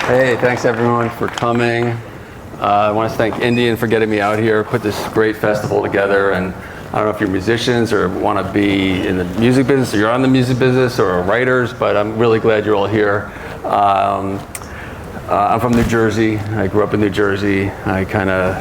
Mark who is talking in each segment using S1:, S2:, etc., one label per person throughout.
S1: Hey, thanks everyone for coming. I want to thank Indian for getting me out here, put this great festival together. And I don't know if you're musicians or want to be in the music business, or you're on the music business, or are writers, but I'm really glad you're all here. I'm from New Jersey. I grew up in New Jersey. I kind of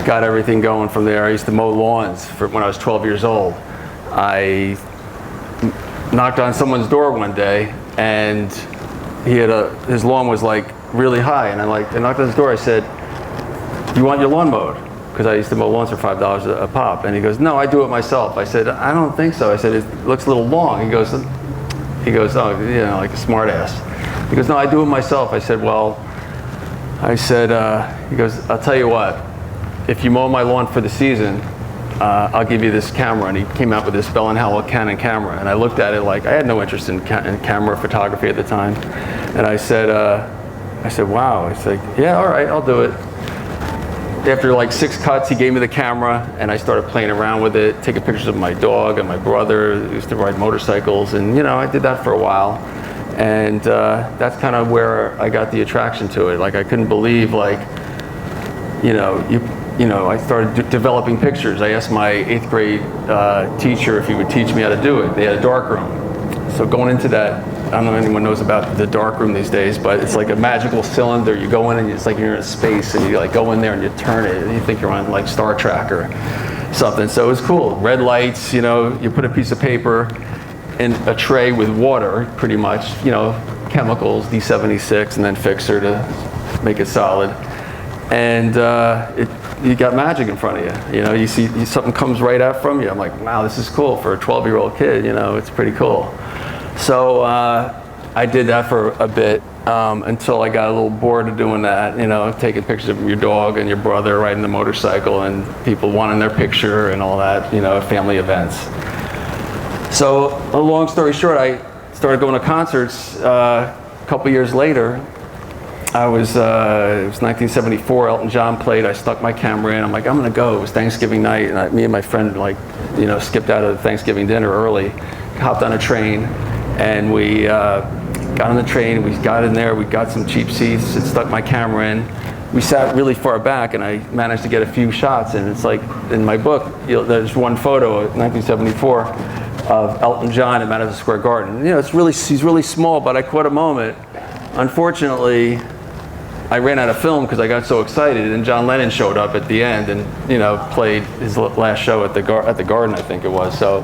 S1: got everything going from there. I used to mow lawns when I was 12 years old. I knocked on someone's door one day, and his lawn was like really high, and I knocked on his door. I said, "You want your lawn mowed?" Because I used to mow lawns for $5 a pop. And he goes, "No, I do it myself." I said, "I don't think so." I said, "It looks a little long." He goes, "Oh, you know, like a smart ass." He goes, "No, I do it myself." I said, he goes, "I'll tell you what, if you mow my lawn for the season, I'll give you this camera." And he came out with this Bell & Howell Canon camera. And I looked at it like, I had no interest in camera photography at the time. And I said, "Wow." He's like, "Yeah, all right, I'll do it." After like 6 cuts, he gave me the camera, and I started playing around with it, taking pictures of my dog and my brother who used to ride motorcycles. And you know, I did that for a while. And that's kind of where I got the attraction to it. Like, I couldn't believe, like, I started developing pictures. I asked my 8th grade teacher if he would teach me how to do it. They had a dark room. So going into that, I don't know if anyone knows about the dark room these days, but it's like a magical cylinder. You go in and it's like you're in space, and you like go in there and you turn it, and you think you're on like Star Trek or something. So it was cool. Red lights, you put a piece of paper in a tray with water, pretty much, chemicals, D76, and then fixer to make it solid. And you got magic in front of you. You see something comes right out from you. I'm like, wow, this is cool for a 12-year-old kid. It's pretty cool. So I did that for a bit until I got a little bored of doing that. Taking pictures of your dog and your brother riding the motorcycle, and people wanting their picture and all that. Family events. So a long story short, I started going to concerts a couple years later. It was 1974, Elton John played. I stuck my camera in. I'm like, I'm gonna go. It was Thanksgiving night, and me and my friend skipped out of Thanksgiving dinner early, hopped on a train, and we got on the train. We got in there. We got some cheap seats and stuck my camera in. We sat really far back, and I managed to get a few shots. And it's like in my book, there's one photo of 1974 of Elton John at Madison Square Garden. He's really small, but I caught a moment. Unfortunately, I ran out of film because I got so excited, and John Lennon showed up at the end and played his last show at the Garden, I think it was. So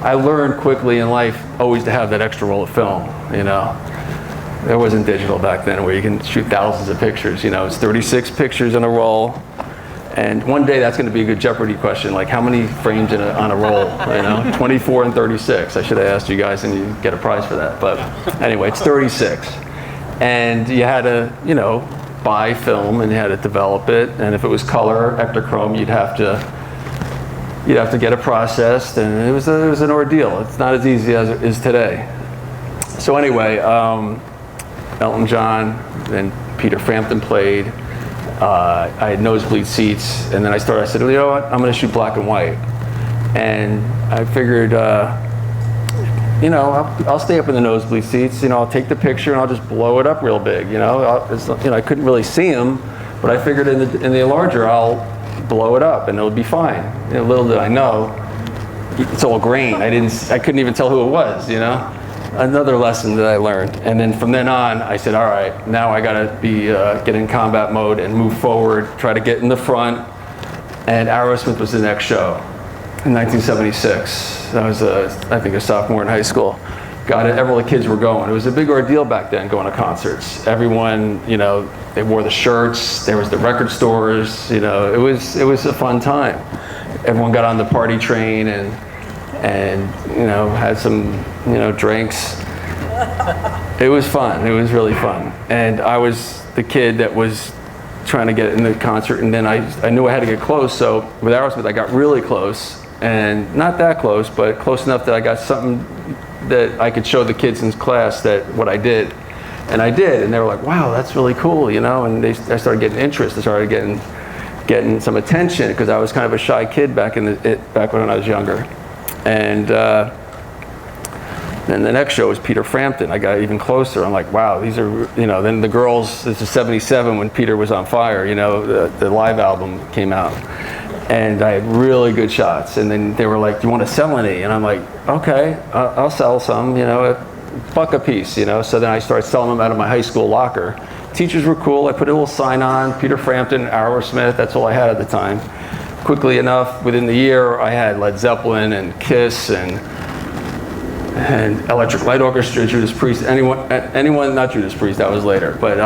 S1: I learned quickly in life always to have that extra roll of film. There wasn't digital back then where you can shoot thousands of pictures. It's 36 pictures in a roll. And one day that's going to be a good Jeopardy question, like how many frames on a roll, 24 and 36. I should have asked you guys, and you get a prize for that. But anyway, it's 36. And you had to, buy film, and you had to develop it. And if it was color, Ektachrome, you'd have to get it processed, and it was an ordeal. It's not as easy as it is today. So anyway, Elton John and Peter Frampton played. I had nosebleed seats, and then I said, you know what, I'm going to shoot black and white. And I figured, I'll stay up in the nosebleed seats. I'll take the picture and I'll just blow it up real big. I couldn't really see him, but I figured in the larger I'll blow it up and it'll be fine. Little did I know, it's all grain. I couldn't even tell who it was. Another lesson that I learned. And then from then on, I said, all right, now I gotta get in combat mode and move forward, try to get in the front. And Aerosmith was the next show in 1976. I was, I think, a sophomore in high school. All the kids were going. It was a big ordeal back then going to concerts. Everyone, they wore the shirts. There was the record stores. It was a fun time. Everyone got on the party train and had some drinks. It was fun. It was really fun. And I was the kid that was trying to get in the concert, and then I knew I had to get close. So with Aerosmith, I got really close, and not that close, but close enough that I got something that I could show the kids in class what I did. And I did, and they were like, wow, that's really cool, and I started getting interest. I started getting some attention because I was kind of a shy kid back when I was younger. And Then the next show was Peter Frampton. I got even closer. I'm like, wow, these are, then the girls, this is 77 when Peter was on fire, the live album came out. And I had really good shots. And then they were like, do you want to sell any? And I'm like, okay, I'll sell some, $1 a piece, So then I started selling them out of my high school locker. Teachers were cool. I put a little sign on, Peter Frampton, Aerosmith, that's all I had at the time. Quickly enough, within the year, I had Led Zeppelin and Kiss and Electric Light Orchestra, Judas Priest, anyone, not Judas Priest, that was later, but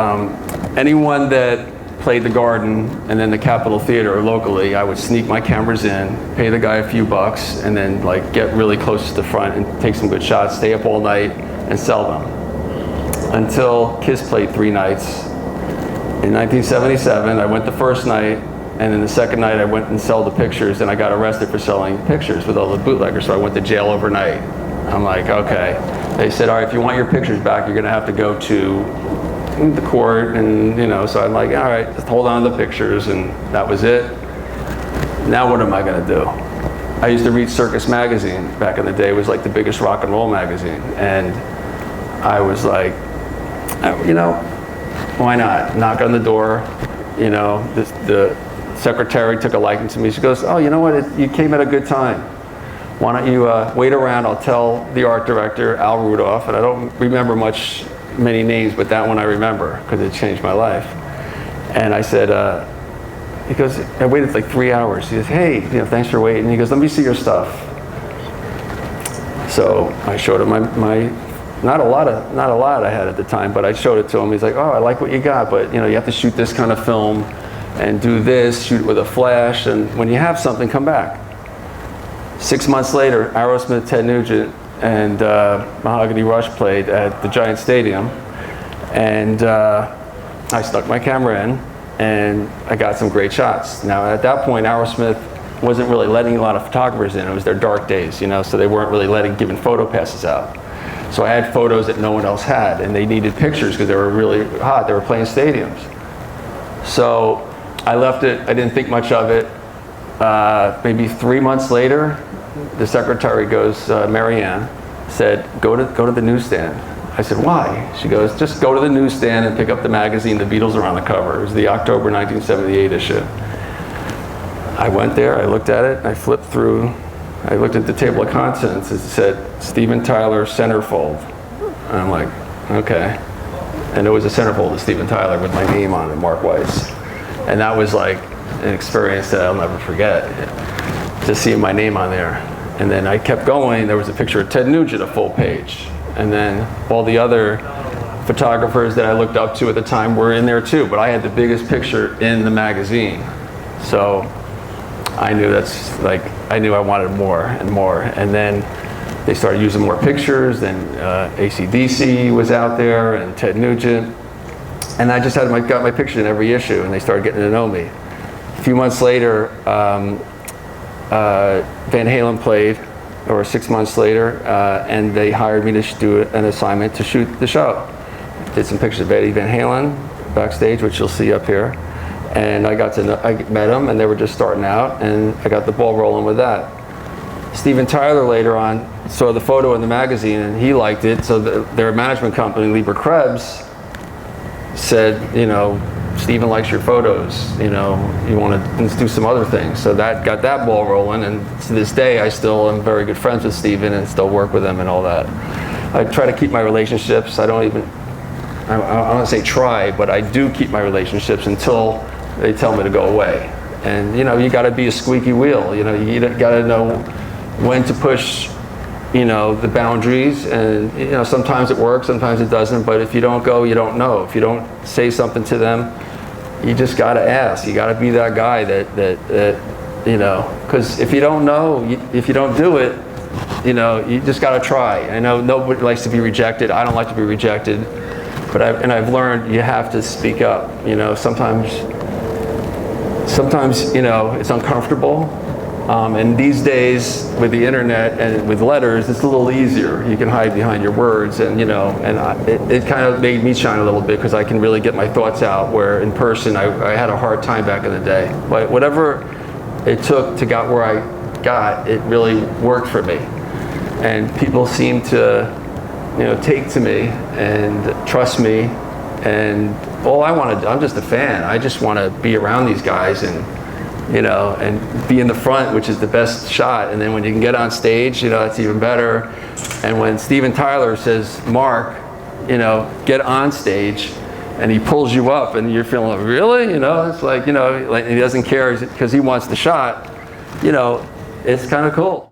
S1: anyone that played the Garden and then the Capitol Theater locally, I would sneak my cameras in, pay the guy a few bucks, and then like get really close to the front and take some good shots, stay up all night and sell them. Until Kiss played 3 nights. In 1977, I went the first night, and then the second night I went and sold the pictures, and I got arrested for selling pictures with all the bootleggers, so I went to jail overnight. I'm like, okay. They said, all right, if you want your pictures back, you're gonna have to go to the court, and so I'm like, all right, just hold on to the pictures, and that was it. Now what am I gonna do? I used to read Circus Magazine back in the day. It was like the biggest rock and roll magazine, and I was like, why not? Knock on the door, the secretary took a liking to me. She goes, oh, you know what, you came at a good time. Why don't you wait around, I'll tell the art director, Al Rudolph, and I don't remember many names, but that one I remember, because it changed my life. And I said, he goes, I waited like 3 hours. He says, hey, thanks for waiting. He goes, let me see your stuff. So I showed him my not a lot I had at the time, but I showed it to him. He's like, oh, I like what you got, but you have to shoot this kind of film and do this, shoot it with a flash, and when you have something, come back. 6 months later, Aerosmith, Ted Nugent, and Mahogany Rush played at the Giant Stadium, and I stuck my camera in, and I got some great shots. Now, at that point, Aerosmith wasn't really letting a lot of photographers in. It was their dark days, so they weren't really giving photo passes out. So I had photos that no one else had, and they needed pictures because they were really hot. They were playing stadiums. So I left it. I didn't think much of it. Maybe 3 months later, the secretary goes, Marianne, said, go to the newsstand. I said, why? She goes, just go to the newsstand and pick up the magazine. The Beatles are on the cover. It was the October 1978 issue. I went there, I looked at it, I flipped through, I looked at the table of contents. It said, Steven Tyler centerfold. And I'm like, okay. And it was a centerfold of Steven Tyler with my name on it, Mark Weiss. And that was like an experience that I'll never forget, to see my name on there. And then I kept going. There was a picture of Ted Nugent, a full page. And then all the other photographers that I looked up to at the time were in there too, but I had the biggest picture in the magazine. So I knew I knew I wanted more and more. And then they started using more pictures, and AC/DC was out there, and Ted Nugent. And I just got my picture in every issue, and they started getting to know me. A few months later, Van Halen played, or 6 months later, and they hired me to do an assignment to shoot the show. Did some pictures of Eddie Van Halen backstage, which you'll see up here. And I met them, and they were just starting out, and I got the ball rolling with that. Steven Tyler later on saw the photo in the magazine, and he liked it, so their management company, Lieber Krebs, said, Steven likes your photos, you want to do some other things. So that got that ball rolling, and to this day I still am very good friends with Steven and still work with him and all that. I try to keep my relationships. I don't want to say try, but I do keep my relationships until they tell me to go away. And you got to be a squeaky wheel. You got to know when to push the boundaries, and sometimes it works, sometimes it doesn't, but if you don't go, you don't know. If you don't say something to them, you just got to ask. You got to be that guy that because if you don't know, if you don't do it, you just got to try. I know nobody likes to be rejected. I don't like to be rejected, but I've learned you have to speak up. Sometimes it's uncomfortable. And these days, with the internet and with letters, it's a little easier. You can hide behind your words, and it kind of made me shine a little bit, because I can really get my thoughts out, where in person I had a hard time back in the day. But whatever it took to get where I got, it really worked for me. And people seem to take to me and trust me. And all I want to do, I'm just a fan. I just want to be around these guys and and be in the front, which is the best shot. And then when you can get on stage, that's even better. And when Steven Tyler says, Mark, get on stage, and he pulls you up, and you're feeling like, really? It's like, like he doesn't care because he wants the shot. It's kind of cool.